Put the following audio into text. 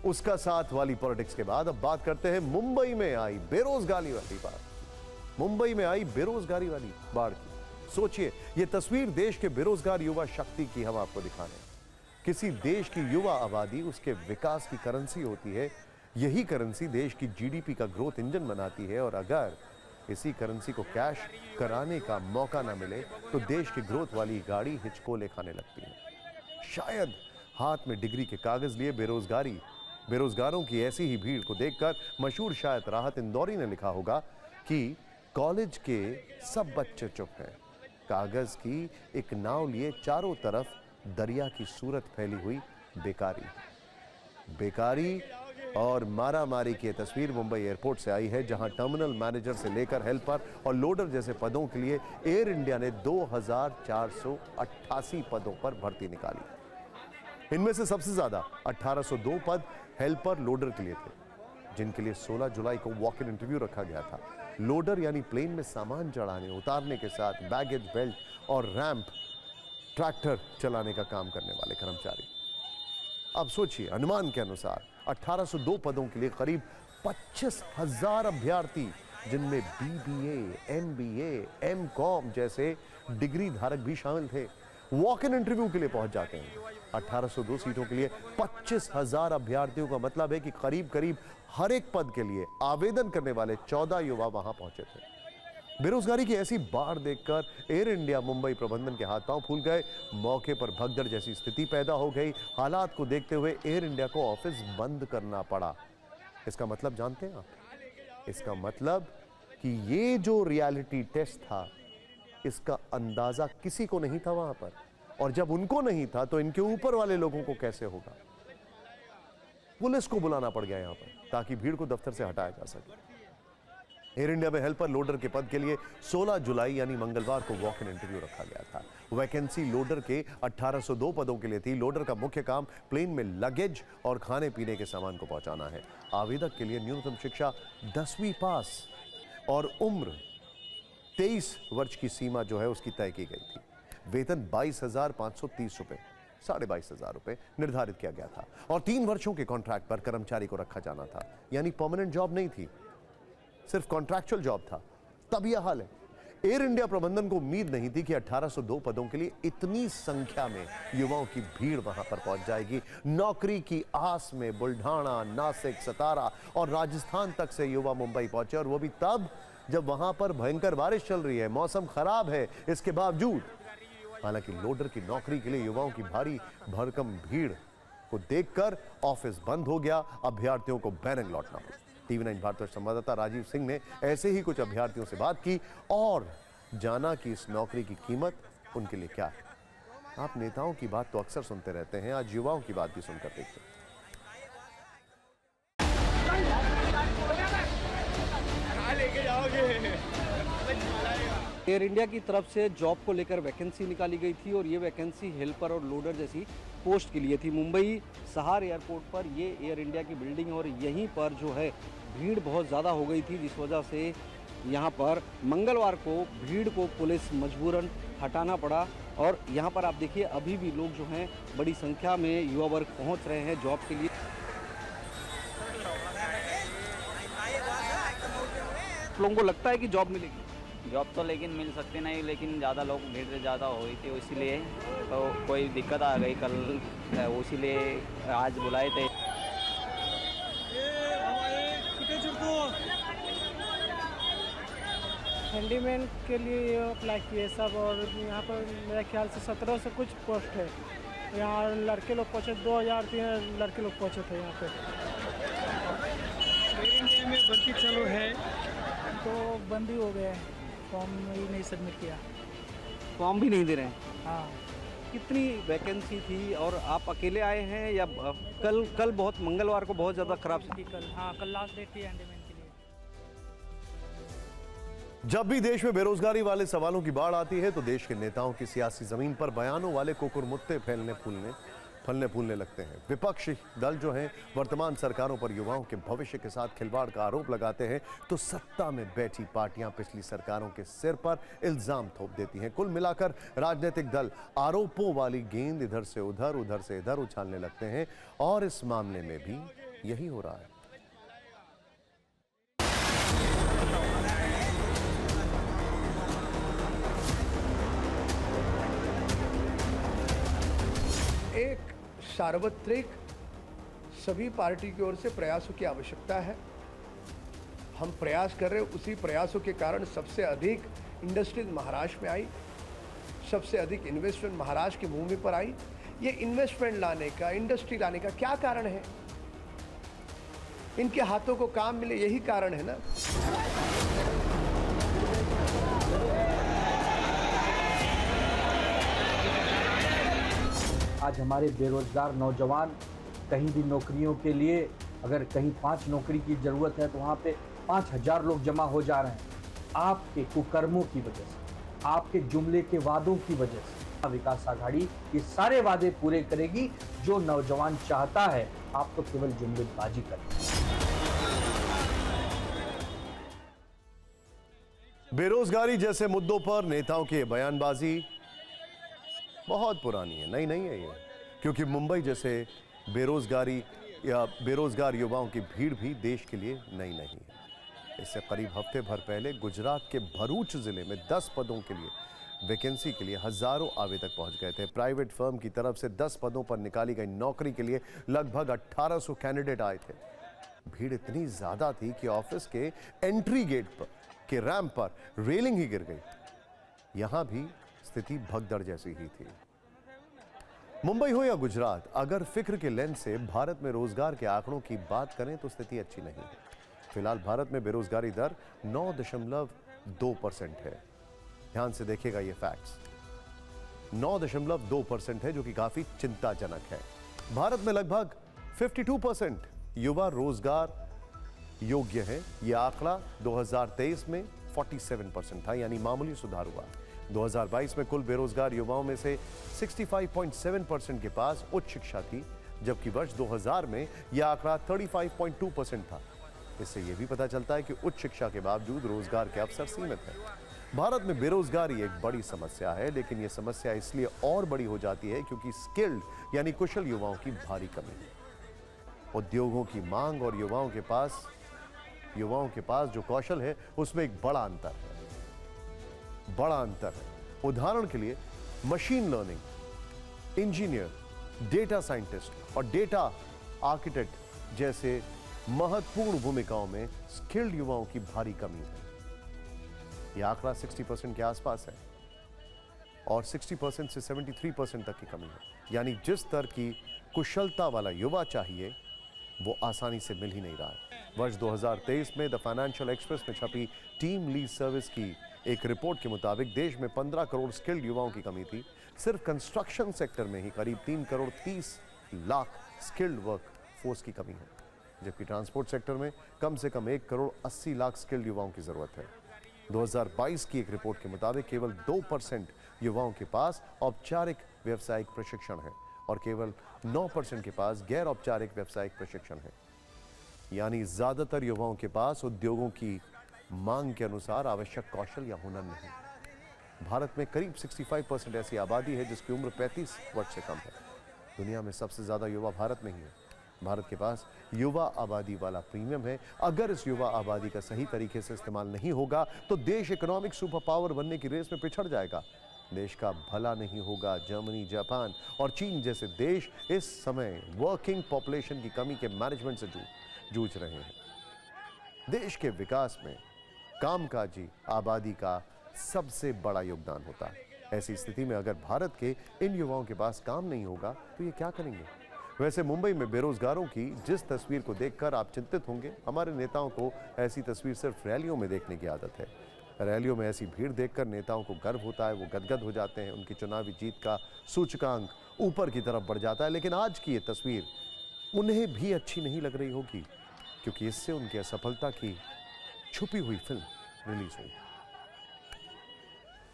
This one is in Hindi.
उसका साथ वाली पॉलिटिक्स के बाद अब बात करते हैं मुंबई में आई बेरोजगारी वाली बात। मुंबई में आई बेरोजगारी वाली बाढ़ की। सोचिए, यह तस्वीर देश के बेरोजगार युवा शक्ति की हम आपको दिखाने। किसी देश की युवा आबादी उसके विकास की करेंसी होती है। यही करेंसी देश की जीडीपी का ग्रोथ इंजन बनाती है, और अगर इसी करेंसी को कैश कराने का मौका ना मिले तो देश की ग्रोथ वाली गाड़ी हिचकोले खाने लगती है। शायद हाथ में डिग्री के कागज लिए बेरोजगारों की ऐसी ही भीड़ को देखकर मशहूर शायद राहत इंदौरी ने लिखा होगा कि कॉलेज के सब बच्चे चुप हैं, कागज की एक नाव लिए चारों तरफ दरिया की सूरत फैली हुई बेकारी और मारामारी की तस्वीर मुंबई एयरपोर्ट से आई है, जहां टर्मिनल मैनेजर से लेकर हेल्पर और लोडर जैसे पदों के लिए एयर इंडिया ने 2488 पदों पर भर्ती निकाली। इनमें से सबसे ज्यादा 1802 पद हेल्पर लोडर के लिए थे, जिनके लिए 16 जुलाई को वॉक इन इंटरव्यू रखा गया था। लोडर यानी प्लेन में सामान चढ़ाने उतारने के साथ बैगेज बेल्ट और रैंप ट्रैक्टर चलाने का काम करने वाले कर्मचारी। अब सोचिए, अनुमान के अनुसार 1802 पदों के लिए करीब 25,000 अभ्यर्थी, जिनमें बीबीए, एमबीए, एमकॉम जैसे डिग्री धारक भी शामिल थे, वॉक इन इंटरव्यू के लिए पहुंच जाते हैं। 1802 सीटों के लिए 25,000 अभ्यर्थियों का मतलब है कि करीब हर एक पद के लिए आवेदन करने वाले 14 युवा वहां पहुंचे थे। बेरोजगारी की ऐसी बाढ़ देखकर एयर इंडिया मुंबई प्रबंधन के हाथ पांव फूल गए। मौके पर भगदड़ जैसी स्थिति पैदा हो गई। हालात को देखते हुए एयर इंडिया को ऑफिस बंद करना पड़ा। इसका मतलब जानते हैं आप? इसका मतलब कि ये जो रियलिटी टेस्ट था, इसका अंदाजा किसी को नहीं था वहां पर, और जब उनको नहीं था तो इनके ऊपर वाले लोगों को कैसे होगा। पुलिस को बुलाना पड़ गया यहां पर ताकि भीड़ को दफ्तर से हटाया जा सके। एयर इंडिया में हेल्पर लोडर के पद के लिए 16 जुलाई यानी मंगलवार को वॉक इन इंटरव्यू रखा गया था। वैकेंसी लोडर के 1802 पदों के लिए थी। लोडर का मुख्य काम प्लेन में लगेज और खाने पीने के सामान को पहुंचाना है। आवेदक के लिए न्यूनतम शिक्षा 10वीं पास और उम्र 23 वर्ष की सीमा जो है उसकी तय की गई थी। वेतन 22,530 रुपए, 22,500 रुपए निर्धारित किया गया था, और 3 वर्षों के कॉन्ट्रैक्ट पर कर्मचारी को रखा जाना था। यानी परमानेंट जॉब नहीं थी, सिर्फ कॉन्ट्रैक्चुअल जॉब था। तब यह हाल है। एयर इंडिया प्रबंधन को उम्मीद नहीं थी कि 1802 पदों के लिए इतनी संख्या में युवाओं की भीड़ वहां पर पहुंच जाएगी। नौकरी की आस में बुल्ढाना, नासिक, सतारा और राजस्थान तक से युवा मुंबई पहुंचे, और वो भी तब जब वहां पर भयंकर बारिश चल रही है, मौसम खराब है। इसके बावजूद हालांकि लोडर की नौकरी के लिए युवाओं की भारी भरकम भीड़ को देखकर ऑफिस बंद हो गया। अभ्यर्थियों को बैरंग लौटना पड़ा। TV9 भारतवर्ष संवाददाता राजीव सिंह ने ऐसे ही कुछ अभ्यर्थियों से बात की और जाना कि इस नौकरी की कीमत उनके लिए क्या है। आप नेताओं की बात तो अक्सर सुनते रहते हैं, आज युवाओं की बात भी सुनकर देखते हैं। एयर इंडिया की तरफ से जॉब को लेकर वैकेंसी निकाली गई थी, और ये वैकेंसी हेल्पर और लोडर जैसी पोस्ट के लिए थी। मुंबई सहार एयरपोर्ट पर ये एयर इंडिया की बिल्डिंग, और यहीं पर जो है भीड़ बहुत ज़्यादा हो गई थी, जिस वजह से यहाँ पर मंगलवार को भीड़ को पुलिस मजबूरन हटाना पड़ा। और यहाँ पर आप देखिए, अभी भी लोग जो हैं बड़ी संख्या में युवा वर्ग पहुँच रहे हैं जॉब के लिए। लोगों को लगता है कि जॉब मिलेगी? जॉब तो लेकिन मिल सकती नहीं, लेकिन ज़्यादा लोग भीड़ ज़्यादा हो गई थी, इसीलिए तो कोई दिक्कत आ गई कल, इसीलिए आज बुलाए थे। हैंडीमैन के लिए अप्लाई किए सब, और यहाँ पर मेरे ख्याल से 17 से कुछ पोस्ट है। यहाँ लड़के लोग पहुँचे, 2003 लड़के लोग पहुँचे थे यहाँ पे। में भर्ती चालू है तो बंद ही हो गया है, फॉर्म ही नहीं सबमिट किया। फॉर्म भी नहीं दे रहे हैं? हाँ। कितनी वैकेंसी थी, और आप अकेले आए हैं या कल बहुत मंगलवार को बहुत ज़्यादा खराब थी? कल लास्ट डेट थी हैंडीमैन के लिए। जब भी देश में बेरोजगारी वाले सवालों की बाढ़ आती है तो देश के नेताओं की सियासी जमीन पर बयानों वाले कुकुरमुत्ते फलने फूलने लगते हैं। विपक्षी दल जो हैं वर्तमान सरकारों पर युवाओं के भविष्य के साथ खिलवाड़ का आरोप लगाते हैं, तो सत्ता में बैठी पार्टियां पिछली सरकारों के सिर पर इल्जाम थोप देती हैं। कुल मिलाकर राजनीतिक दल आरोपों वाली गेंद इधर से उधर, उधर से इधर उछालने लगते हैं, और इस मामले में भी यही हो रहा है। एक सार्वत्रिक सभी पार्टी की ओर से प्रयासों की आवश्यकता है। हम प्रयास कर रहे हैं, उसी प्रयासों के कारण सबसे अधिक इंडस्ट्रीज महाराष्ट्र में आई, सबसे अधिक इन्वेस्टमेंट महाराष्ट्र की भूमि पर आई। ये इन्वेस्टमेंट लाने का, इंडस्ट्री लाने का क्या कारण है? इनके हाथों को काम मिले, यही कारण है ना। आज हमारे बेरोजगार नौजवान कहीं भी नौकरियों के लिए, अगर कहीं 5 नौकरी की ज़रूरत है तो वहाँ पे 5000 लोग जमा हो जा रहे हैं। आपके कुकर्मों की वजह से, आपके जुमले के वादों की वजह से विकास आघाड़ी ये सारे वादे पूरे करेगी जो नौजवान चाहता है। आप तो केवल जुमलेबाजी करें। बेरोजगारी जैसे मुद्दों पर नेताओं की बयानबाजी बहुत पुरानी है, नई नहीं है ये। क्योंकि मुंबई जैसे बेरोजगार युवाओं की भीड़ भी देश के लिए नई नहीं है। इससे करीब हफ्ते भर पहले गुजरात के भरूच जिले में 10 पदों के लिए वैकेंसी के लिए हजारों आवेदक पहुंच गए थे। प्राइवेट फर्म की तरफ से 10 पदों पर निकाली गई नौकरी के लिए लगभग 1800 कैंडिडेट आए थे। भीड़ इतनी ज्यादा थी कि ऑफिस के एंट्री गेट पर के रैंप पर रेलिंग ही गिर गई। यहां भी स्थिति भगदड़ जैसी ही थी। मुंबई हो या गुजरात, अगर फिक्र के लेंस से भारत में रोजगार के आंकड़ों की बात करें तो स्थिति अच्छी नहीं है। फिलहाल भारत में बेरोजगारी दर 9.2% है। ध्यान से देखिएगा ये फैक्ट्स, 9.2% है, जो कि काफी चिंताजनक है। भारत में लगभग 52% युवा रोजगार योग्य है। यह आंकड़ा 2023 में 47% था, यानी मामूली सुधार हुआ। 2022 में कुल बेरोजगार युवाओं में से 65.7% के पास उच्च शिक्षा थी, जबकि वर्ष 2000 में यह आंकड़ा 35.2% था। इससे यह भी पता चलता है कि उच्च शिक्षा के बावजूद रोजगार के अवसर सीमित हैं। भारत में बेरोजगारी एक बड़ी समस्या है, लेकिन यह समस्या इसलिए और बड़ी हो जाती है क्योंकि स्किल्ड यानी कुशल युवाओं की भारी कमी है। उद्योगों की मांग और युवाओं के पास जो कौशल है उसमें एक बड़ा अंतर है। उदाहरण के लिए machine learning engineer, data scientist और डेटा आर्किटेक्ट जैसे महत्वपूर्ण भूमिकाओं में स्किल्ड युवाओं की भारी कमी है। यह आंकड़ा 60% के आसपास है और 60% से 73% तक की कमी है। यानी जिस स्तर की कुशलता वाला युवा चाहिए वो आसानी से मिल ही नहीं रहा है। वर्ष 2023 में द फाइनेंशियल एक्सप्रेस में छपी टीम लीज सर्विस की एक रिपोर्ट के मुताबिक देश में 15 करोड़ स्किल्ड युवाओं की कमी थी। सिर्फ कंस्ट्रक्शन सेक्टर में ही करीब 3 crore 30 lakh skilled work force की कमी है, जबकि ट्रांसपोर्ट सेक्टर में कम से कम 1 करोड़ 80 लाख स्किल्ड युवाओं की जरूरत है। 2022 की एक रिपोर्ट के मुताबिक केवल 2% युवाओं के पास औपचारिक व्यावसायिक प्रशिक्षण है और केवल 9% के पास गैर औपचारिक व्यावसायिक प्रशिक्षण है। यानी ज्यादातर युवाओं के पास उद्योगों की मांग के अनुसार आवश्यक कौशल या हुनर नहीं। भारत में करीब 65% ऐसी आबादी है जिसकी उम्र 35 वर्ष से कम है। दुनिया में सबसे ज्यादा युवा भारत में ही है। भारत के पास युवा आबादी वाला प्रीमियम है। अगर इस युवा आबादी का सही तरीके से इस्तेमाल नहीं होगा तो देश इकोनॉमिक सुपर पावर बनने की रेस में पिछड़ जाएगा। देश का भला नहीं होगा। जर्मनी, जापान और चीन जैसे देश इस समय वर्किंग पॉपुलेशन की कमी के मैनेजमेंट से जूझ रहे हैं। देश के विकास में कामकाजी आबादी का सबसे बड़ा योगदान होता है। ऐसी स्थिति में अगर भारत के इन युवाओं के पास काम नहीं होगा तो ये क्या करेंगे? वैसे मुंबई में बेरोजगारों की जिस तस्वीर को देखकर आप चिंतित होंगे, हमारे नेताओं को ऐसी तस्वीर सिर्फ रैलियों में देखने की आदत है। रैलियों में ऐसी भीड़ देखकर नेताओं को गर्व होता है, वो गदगद हो जाते हैं, उनकी चुनावी जीत का सूचकांक ऊपर की तरफ बढ़ जाता है। लेकिन आज की ये तस्वीर उन्हें भी अच्छी नहीं लग रही होगी, क्योंकि इससे उनकी असफलता की छुपी हुई फिल्म रिलीज हुई।